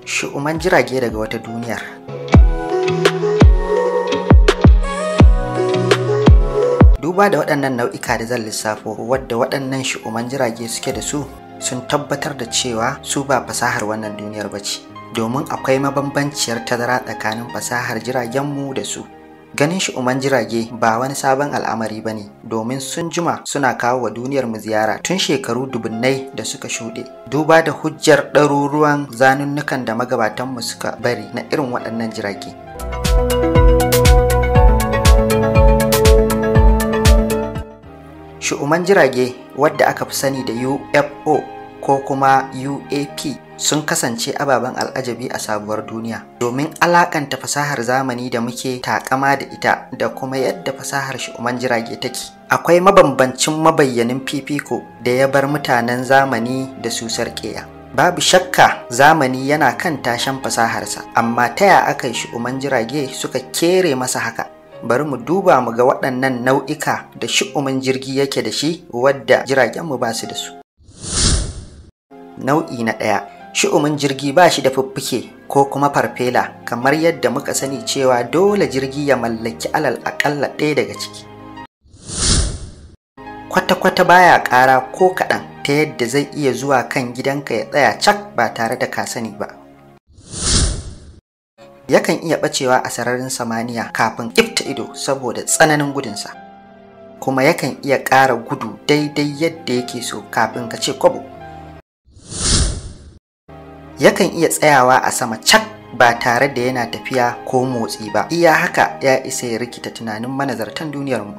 Shu'uman jirage daga wata duniyar. Duba da waɗannan nau'ika da zan lissafo wadda waɗannan shu'uman jirage suke da su, sun tabbatar da cewa su ba fasahar wannan duniyar ba ce, domin akwai mabambanciyar tazara tsakanin fasahar jiragenmu da su. Ganin shu'uman jirage ba wani sabon al'amari ba ne, domin sun jima suna kawo wa duniyarmu ziyara tun shekaru dubunnai da suka shuɗe. Duba da hujjar ɗaruruwan zanunnukan da magabatanmu suka bari na irin waɗannan jirage. Shu'uman jirage wadda aka fi sani da UFO ko kuma UAP sun kasance ababen al'ajabi a sabuwar duniya, domin alakanta fasahar zamani da muke takama da ita da kuma yadda fasahar shu'uman jirage take. Akwai mabambancin mabayyanin fifiko da ya bar mutanen zamani da su sarƙeya. Babu shakka zamani yana kan tashan fasaharsa, amma ta ya aka yi shu'uman jirage suka kere masa haka? Bari mu duba mu ga waɗannan nau'ika da shu'umin jirgi yake da shi wadda jiragenmu ba su da su. Nau'i na ɗaya, shu'umin jirgi ba shi da fuffuke ko kuma farfela, kamar yadda muka sani cewa dole jirgi ya mallaki alal aƙalla ɗaya daga ciki. Kwata-kwata baya ƙara ko kaɗan, ta yadda zai iya zuwa kan gidanka ya tsaya cak ba tare da ka sani ba. Yakan iya ɓacewa a sararin samaniya kafin ƙifta ido saboda tsananin gudunsa, kuma yakan iya ƙara gudu daidai yadda yake so kafin ka ce kwabo. Yakan iya tsayawa a sama cak ba tare da yana tafiya ko motsi ba. Iya haka ya isa ya rikita tunanin manazartan duniyarmu.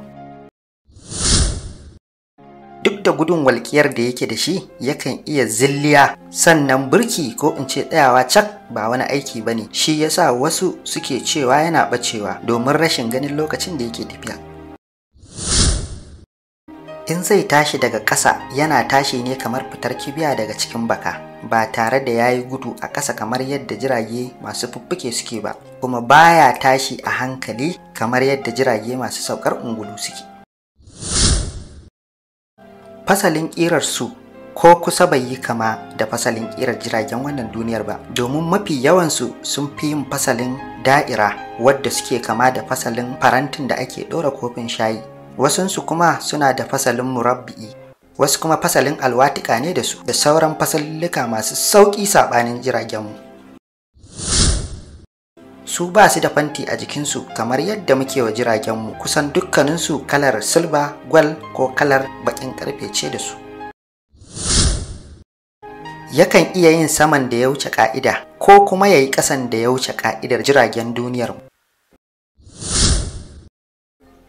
Duk da gudun walƙiyar da yake da shi, yakan iya zilliya, sannan birki ko in ce tsayawa cak ba wani aiki ba ne. Shi yasa wasu suke cewa yana ɓacewa domin rashin ganin lokacin da yake tafiya. In zai tashi daga ƙasa, yana tashi ne kamar fitar kibiya daga cikin baka, ba tare da ya yi gudu a ƙasa kamar yadda jirage masu fuffuke suke ba, kuma baya tashi a hankali kamar yadda jirage masu saukar ungulu suke. Fasalin ƙirar su ko kusa bai yi kama da fasalin ƙirar jiragen wannan duniyar ba, domin mafi yawansu sun fi yin fasalin da'ira wadda suke kama da fasalin farantin da ake ɗora kofin shayi. Wasunsu kuma suna da fasalin murabbi'i, wasu kuma fasalin alwatika ne da su, da sauran fasalluka masu sauƙi saɓanin jiragenmu. Su ba su da fanti a jikinsu kamar yadda muke wa jiragenmu, kusan dukkaninsu kalar silba, gwal ko kalar baƙin ƙarfe ce da su. Yakan iya yin saman da ya wuce ƙa'ida ko kuma ya yi ƙasan da ya wuce ƙa'idar jiragen duniyarmu.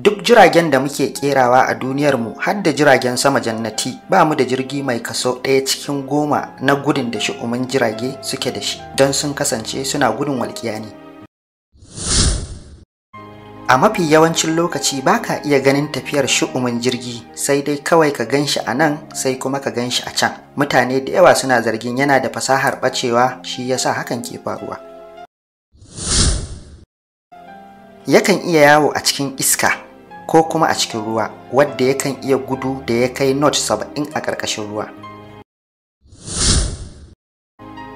Duk jiragen da muke kerawa a duniyarmu, har da jiragen sama jannati, ba mu da jirgi mai kaso 1 cikin 10 na gudun da shu'umin jirage suke da shi, don sun kasance suna gudun walƙiya ne. A mafi yawancin lokaci ba ka iya ganin tafiyar shu'umin jirgi, sai dai kawai ka gan shi a nan sai kuma ka gan shi a can. Mutane da yawa suna zargin yana da fasahar ɓacewa, shi yasa hakan ke faruwa. Yakan iya yawo a cikin iska ko kuma a cikin ruwa, wadda yakan iya gudu da ya kai knot 70 a ƙarƙashin ruwa.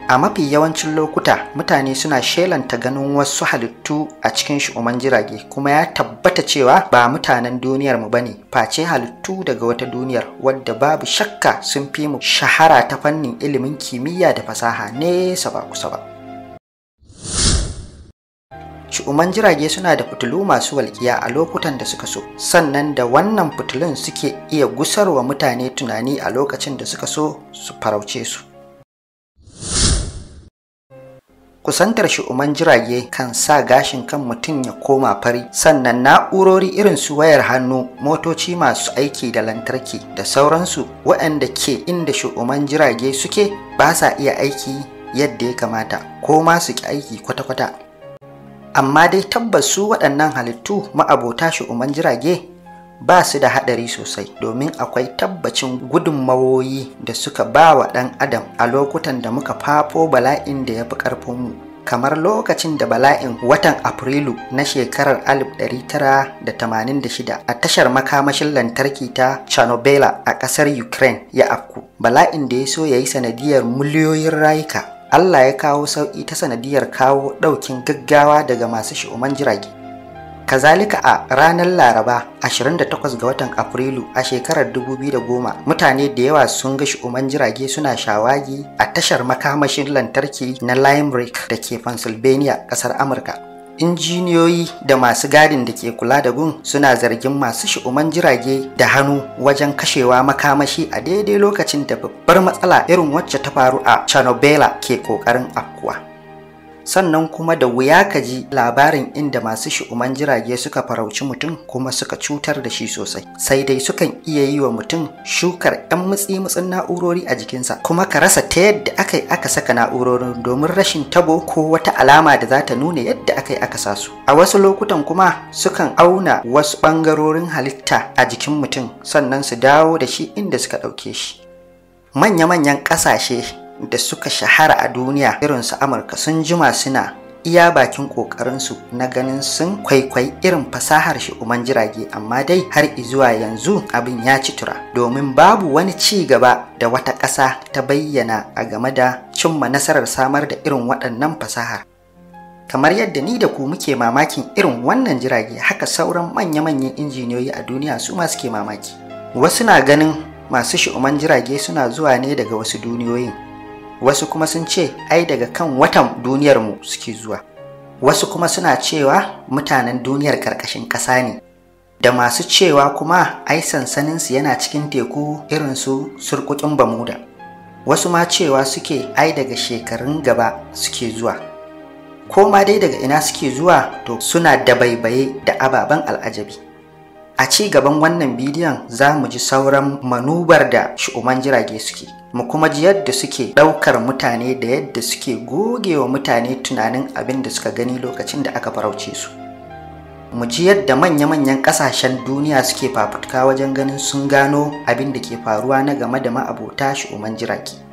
A mafi yawancin lokuta mutane suna shelanta ganin wasu halittu a cikin shu'uman jirage, kuma ya tabbata cewa ba mutanen duniyarmu ba ne, face halittu daga wata duniyar wadda babu shakka sun fi mu shahara ta fannin ilimin kimiyya da fasaha nesa ba kusa ba. Shu'uman jirage suna da fitilu masu walƙiya a lokutan da suka so, sannan da wannan fitilun suke iya gusarwa mutane tunani a lokacin da suka so su farauce su. Kusantar shu'uman jirage kan sa gashin kan mutum ya koma fari, sannan na'urori irin su wayar hannu, motoci masu aiki da lantarki da sauransu waɗanda ke inda shu'uman jirage suke ba sa iya aiki yadda ya kamata, ko ma su ki aiki kwata-kwata. Amma dai tabbas su waɗannan halittu ma'abota shu'uman jirage ba su da haɗari sosai, domin akwai tabbacin gudunmawoyi da suka ba wa ɗan adam a lokutan da muka fafo bala'in da ya fi ƙarfinmu, kamar lokacin da bala'in watan Afrilu na shekarar 1986 a tashar makamashin lantarki ta Chernobyl a ƙasar Ukraine ya afku, bala'in da ya so ya yi sanadiyar miliyoyin rayuka. Allah ya kawo sauƙi ta sanadiyar kawo ɗaukin gaggawa daga masu shi'uman jirage. Kazalika a ranar Laraba 28 ga watan Afrilu a shekarar 2010 mutane da yawa sun ga shi'uman jirage suna shawagi a tashar makamashin lantarki na Limerick da ke Pennsylvania, ƙasar Amurka. Injiniyoyi da masu gadin da ke kula da gun suna zargin masu shi'uman jirage da hannu wajen kashewa makamashi a daidai lokacin da babbar matsala irin wacce ta faru a Chernobyl ke kokarin afkuwa. Sannan kuma da wuya ka ji labarin inda masu shi'uman jirage suka farauci mutum kuma suka cutar da shi sosai, sai dai sukan iya yi wa mutum shukar 'yan mutsi-mutsin na'urori a jikinsa, kuma ka rasa ta yadda aka saka na'urorin domin rashin tabo ko wata alama da za ta nuna yadda aka sa su. A wasu lokutan kuma sukan auna wasu ɓangarorin halitta a jikin mutum sannan su dawo da shi inda suka ɗauke shi. Manya-manyan ƙasashe da suka shahara a duniya irin su Amurka sun jima suna iya bakin ƙoƙarinsu na ganin sun kwaikwayi irin fasahar shi'uman jirage, amma dai har izuwa yanzu abin ya ci tura, domin babu wani ci gaba da wata ƙasa ta bayyana a game da cimma nasarar samar da irin waɗannan fasahar. Kamar yadda ni da ku muke mamakin irin wannan jirage, haka sauran manya-manyan injiniyoyi a duniya su ma suke mamaki. Wasu na ganin masu shi'uman jirage suna zuwa ne daga wasu duniyoyin, wasu kuma sun ce ai daga kan watan duniyarmu suke zuwa, wasu kuma suna cewa mutanen duniyar karkashin ƙasa ne, da masu cewa kuma ai sansaninsu yana cikin teku irin su surkukin Bamuda, wasu ma cewa suke ai daga shekarun gaba suke zuwa. Ko ma dai daga ina suke zuwa, to suna da baibaye da ababen al'ajabi. A ci gaban wannan bidiyon za mu ji sauran manubar da shi'uman jirage suke, mu kuma ji yadda suke ɗaukar mutane da yadda suke gogewa mutane tunanin abin da suka gani lokacin da aka farauce su. Mu ji yadda manya-manyan ƙasashen duniya suke fafutuka wajen ganin sun gano abin da ke faruwa na game da ma'abota shi'uman jirage.